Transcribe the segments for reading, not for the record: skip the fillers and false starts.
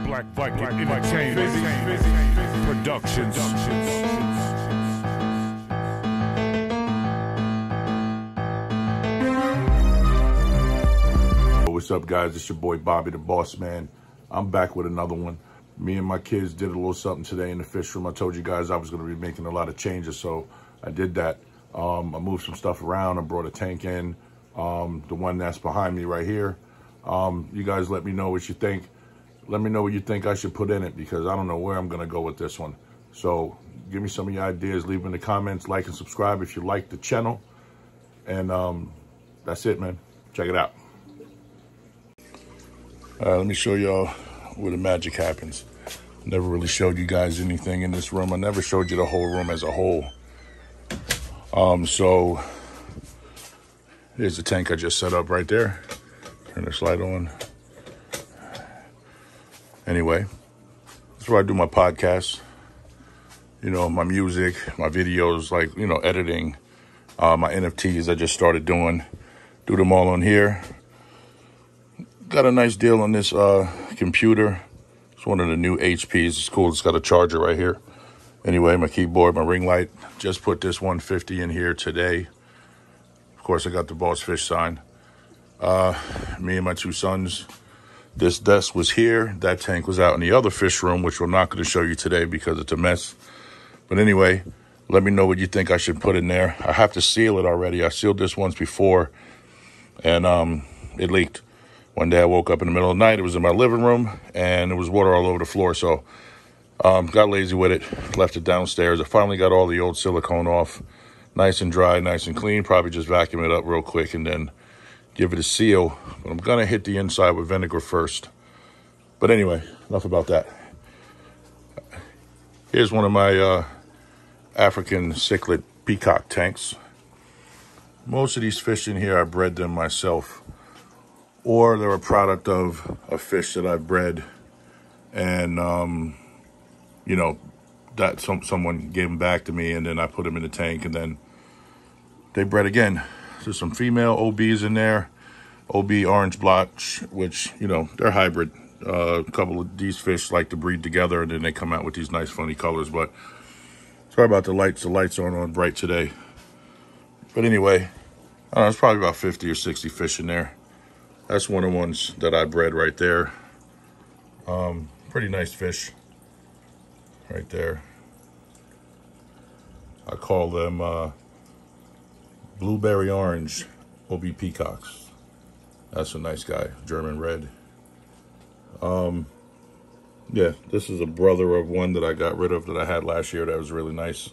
Black Viking Entertainment Productions. What's up, guys? It's your boy Bobby the Boss Man. I'm back with another one. Me and my kids did a little something today in the fish room. I told you guys I was going to be making a lot of changes, so I did that. I moved some stuff around. I brought a tank in, the one that's behind me right here. You guys let me know what you think. Let me know what you think I should put in it, because I don't know where I'm going to go with this one. So give me some of your ideas. Leave them in the comments. Like and subscribe if you like the channel. And that's it, man. Check it out. All right, let me show y'all where the magic happens. Never really showed you guys anything in this room. I never showed you the whole room as a whole. So here's the tank I just set up right there. Turn the slide on. Anyway, that's where I do my podcasts. You know, my music, my videos, like, you know, editing, my NFTs I just started doing. Do them all on here. Got a nice deal on this computer. It's one of the new HPs. It's cool. It's got a charger right here. Anyway, my keyboard, my ring light. Just put this 150 in here today. Of course, I got the Boss Fish sign. Me and my two sons. This desk was here. That tank was out in the other fish room, which we're not going to show you today because it's a mess. But anyway, let me know what you think I should put in there. I have to seal it already. I sealed this once before, and it leaked. One day I woke up in the middle of the night. It was in my living room, and there was water all over the floor. So got lazy with it, left it downstairs. I finally got all the old silicone off. Nice and dry, nice and clean. Probably just vacuum it up real quick and then give it a seal. But I'm going to hit the inside with vinegar first. But anyway, enough about that. Here's one of my African cichlid peacock tanks. Most of these fish in here, I bred them myself. Or they're a product of a fish that I bred, and you know, that someone gave them back to me, and then I put them in the tank, and then they bred again. There's some female OBs in there, OB orange blotch, which, you know, they're hybrid. A couple of these fish like to breed together, and then they come out with these nice funny colors. But sorry about the lights. The lights aren't on bright today. But anyway, I don't know, it's probably about 50 or 60 fish in there. That's one of the ones that I bred right there. Pretty nice fish right there. I call them blueberry orange OB peacocks. That's a nice guy, German red. Yeah, this is a brother of one that I got rid of that I had last year that was really nice.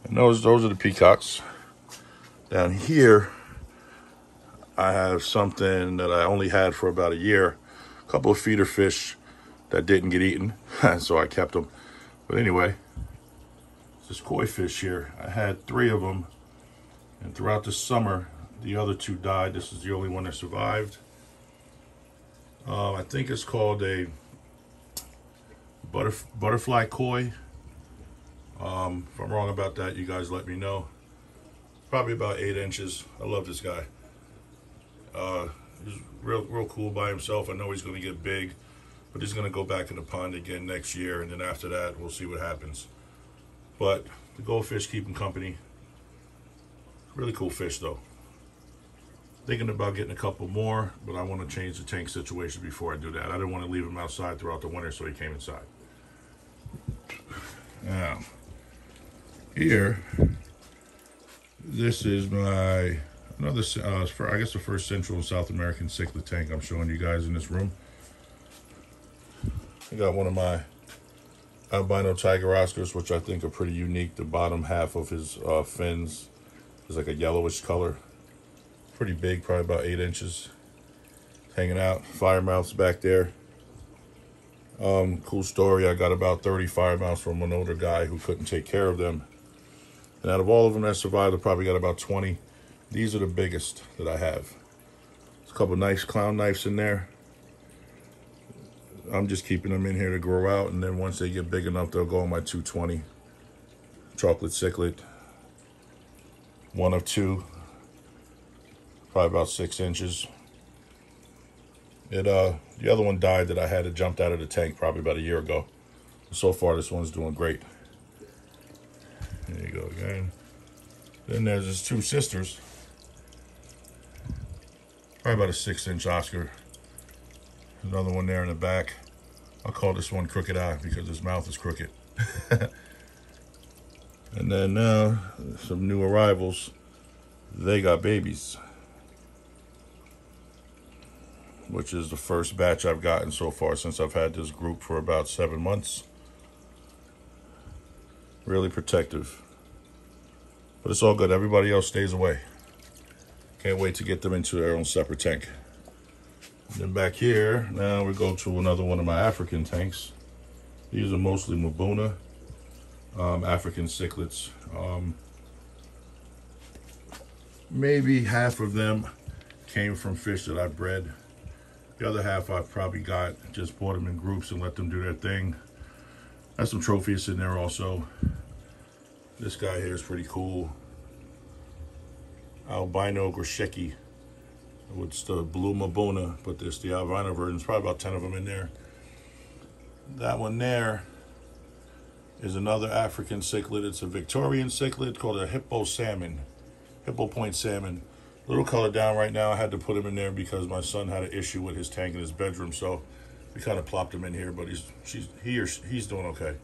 And those are the peacocks. Down here, I have something that I only had for about a year. A couple of feeder fish that didn't get eaten, so I kept them. But anyway, this koi fish here, I had 3 of them, and throughout the summer, the other 2 died. This is the only one that survived. I think it's called a butterfly koi. If I'm wrong about that, you guys let me know. Probably about 8 inches. I love this guy. He's real cool by himself. I know he's going to get big, but he's going to go back in the pond again next year, and then after that, we'll see what happens. But the goldfish keep him company. Really cool fish, though. Thinking about getting a couple more, but I want to change the tank situation before I do that. I didn't want to leave him outside throughout the winter, so he came inside. Now, here, this is my another, I guess the first Central and South American cichlid tank I'm showing you guys in this room. I got one of my albino tiger oscars, which I think are pretty unique. The bottom half of his fins is like a yellowish color. Pretty big, probably about 8 inches. Hanging out. Fire mouths back there. Cool story, I got about 30 fire mouths from an older guy who couldn't take care of them. And out of all of them that survived, I probably got about 20. These are the biggest that I have. There's a couple nice clown knives in there. I'm just keeping them in here to grow out, and then once they get big enough, they'll go on my 220. Chocolate cichlid. One of 2. Probably about 6 inches. The other one died that I had it jumped out of the tank probably about a year ago. So far, this one's doing great. There you go again. Then there's his two sisters. Probably about a 6-inch Oscar. Another one there in the back. I'll call this one Crooked Eye because his mouth is crooked. And then now, some new arrivals. They got babies, which is the first batch I've gotten so far since I've had this group for about 7 months. Really protective. But it's all good. Everybody else stays away. Can't wait to get them into their own separate tank. And then back here, now we go to another one of my African tanks. These are mostly Mbuna, African cichlids. Maybe half of them came from fish that I bred. The other half I've probably just bought them in groups and let them do their thing. Has some trophies in there also. This guy here is pretty cool. Albino Grisheki. It's the blue Mbuna, but there's the albino version. There's probably about 10 of them in there. That one there is another African cichlid. It's a Victorian cichlid called a hippo point salmon. A little color down right now. I had to put him in there because my son had an issue with his tank in his bedroom, so we kind of plopped him in here, but he's doing okay.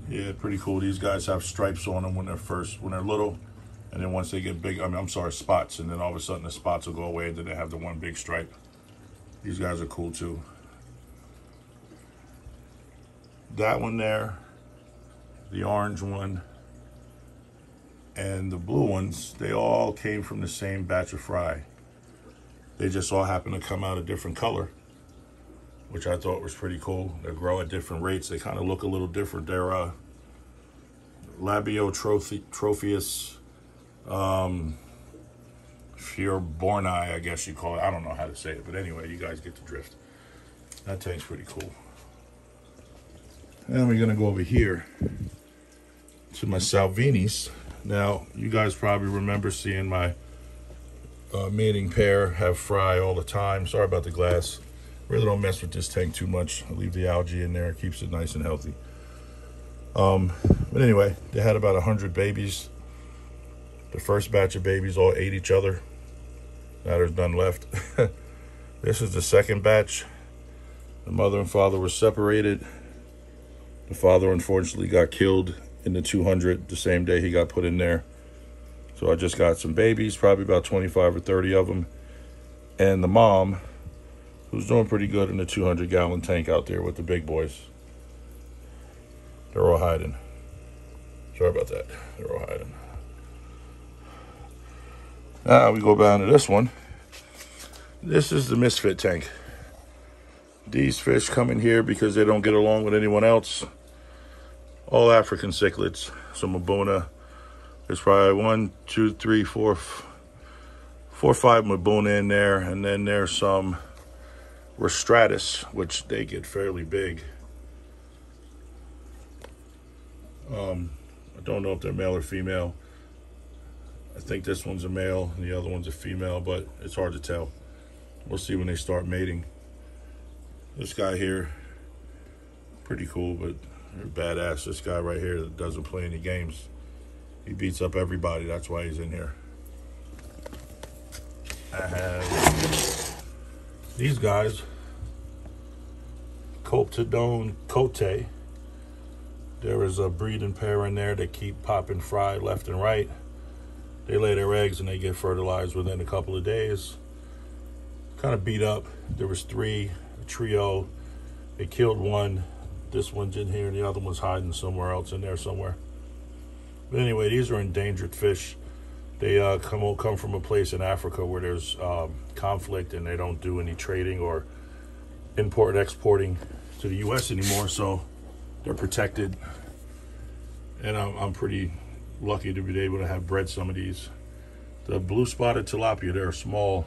Yeah, pretty cool. These guys have stripes on them when they're little, and then once they get big, spots, and then all of a sudden the spots will go away, and then they have the one big stripe. These guys are cool too. That one there, the orange one, and the blue ones, they all came from the same batch of fry. They just all happen to come out a different color, which I thought was pretty cool. They grow at different rates. They kind of look a little different. They're Labiotropheus Furborni, I guess you call it. I don't know how to say it, but anyway, you guys get the drift. That tank's pretty cool. And we're gonna go over here to my Salvinis. Now, you guys probably remember seeing my mating pair have fry all the time. Sorry about the glass. Really don't mess with this tank too much. I leave the algae in there. It keeps it nice and healthy. But anyway, they had about 100 babies. The first batch of babies all ate each other. Now there's none left. This is the second batch. The mother and father were separated. The father unfortunately got killed in the 200 the same day he got put in there. So I just got some babies, probably about 25 or 30 of them. And the mom, who's doing pretty good in the 200-gallon tank out there with the big boys. They're all hiding. Sorry about that. They're all hiding. Now we go down to this one. This is the misfit tank. These fish come in here because they don't get along with anyone else. All African cichlids. Some Mbuna. There's probably 1, 2, 3, 4, 5 Mbuna in there. And then there's some Rostratus, which they get fairly big. I don't know if they're male or female. I think this one's a male and the other one's a female, but it's hard to tell. We'll see when they start mating. This guy here, pretty cool, but badass. This guy right here that doesn't play any games. He beats up everybody. That's why he's in here. I have these guys, Coptodon Cote. There is a breeding pair in there that keep popping fry left and right. They lay their eggs and they get fertilized within a couple of days. Kind of beat up. There was 3, a trio. They killed one. This one's in here and the other one's hiding somewhere else in there somewhere. But anyway, these are endangered fish. They come from a place in Africa where there's conflict and they don't do any trading or import and exporting to the U.S. anymore, so they're protected. And I'm pretty lucky to be able to have bred some of these. The blue spotted tilapia, they're a small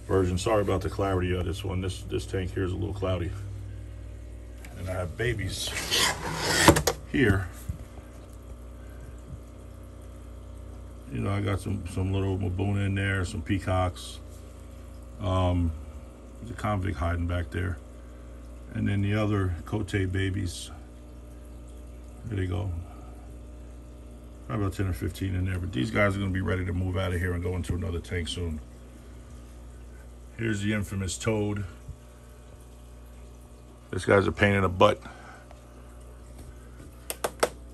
version. Sorry about the clarity of this one. This tank here is a little cloudy. And I have babies here You know, I got some little Mbuna in there, some peacocks. There's a convict hiding back there. And then the other Cote babies. There they go. Probably about 10 or 15 in there. But these guys are going to be ready to move out of here and go into another tank soon. Here's the infamous toad. This guy's a pain in the butt.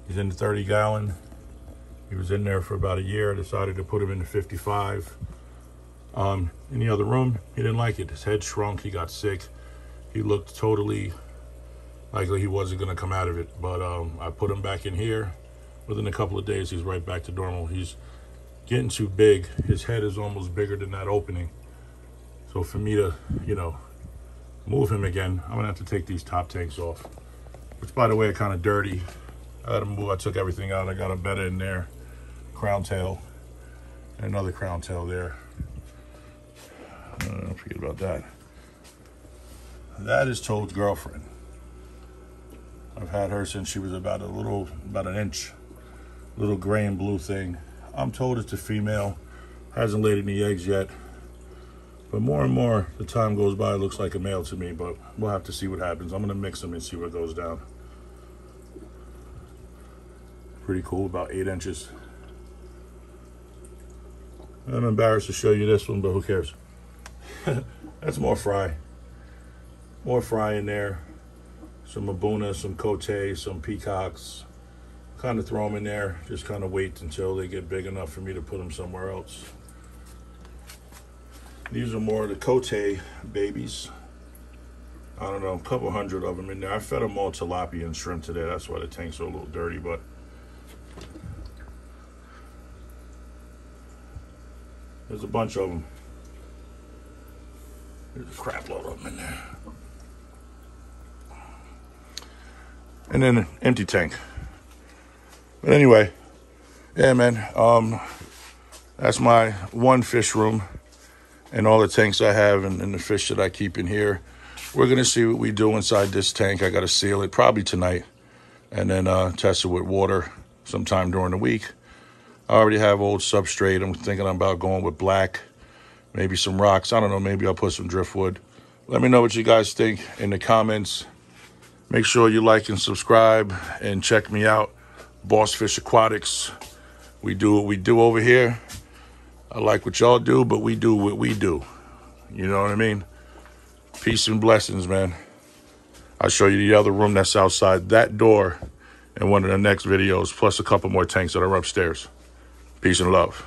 He's in the 30-gallon. He was in there for about a year. I decided to put him in the 55. In the other room, he didn't like it. His head shrunk. He got sick. He looked totally like he wasn't going to come out of it. But I put him back in here. Within a couple of days, he's right back to normal. He's getting too big. His head is almost bigger than that opening. So for me to, you know, move him again, I'm going to have to take these top tanks off. Which, by the way, are kind of dirty. I had to move. I took everything out. I got a betta in there. Crown tail. And another crown tail there. Don't forget about that. That is Toad's girlfriend. I've had her since she was about an inch. Little gray and blue thing. I'm told it's a female. Hasn't laid any eggs yet. But more and more, the time goes by, it looks like a male to me. But we'll have to see what happens. I'm going to mix them and see what goes down. Pretty cool, about 8 inches. I'm embarrassed to show you this one, but who cares? That's more fry. More fry in there. Some Mbuna, some Cote, some peacocks. Kind of throw them in there. Just kind of wait until they get big enough for me to put them somewhere else. These are more of the Cote babies. I don't know, a couple hundred of them in there. I fed them all tilapia and shrimp today. That's why the tanks are a little dirty, but there's a bunch of them. There's a crap load of them in there. And then an empty tank. But anyway, yeah, man, that's my one fish room and all the tanks I have and the fish that I keep in here. We're going to see what we do inside this tank. I got to seal it probably tonight and then test it with water sometime during the week. I already have old substrate. I'm thinking about going with black, maybe some rocks. I don't know, maybe I'll put some driftwood. Let me know what you guys think in the comments. Make sure you like and subscribe and check me out. Boss Fish Aquatics. We do what we do over here. I like what y'all do, but we do what we do. You know what I mean? Peace and blessings, man. I'll show you the other room that's outside that door in one of the next videos, plus a couple more tanks that are upstairs. Peace and love.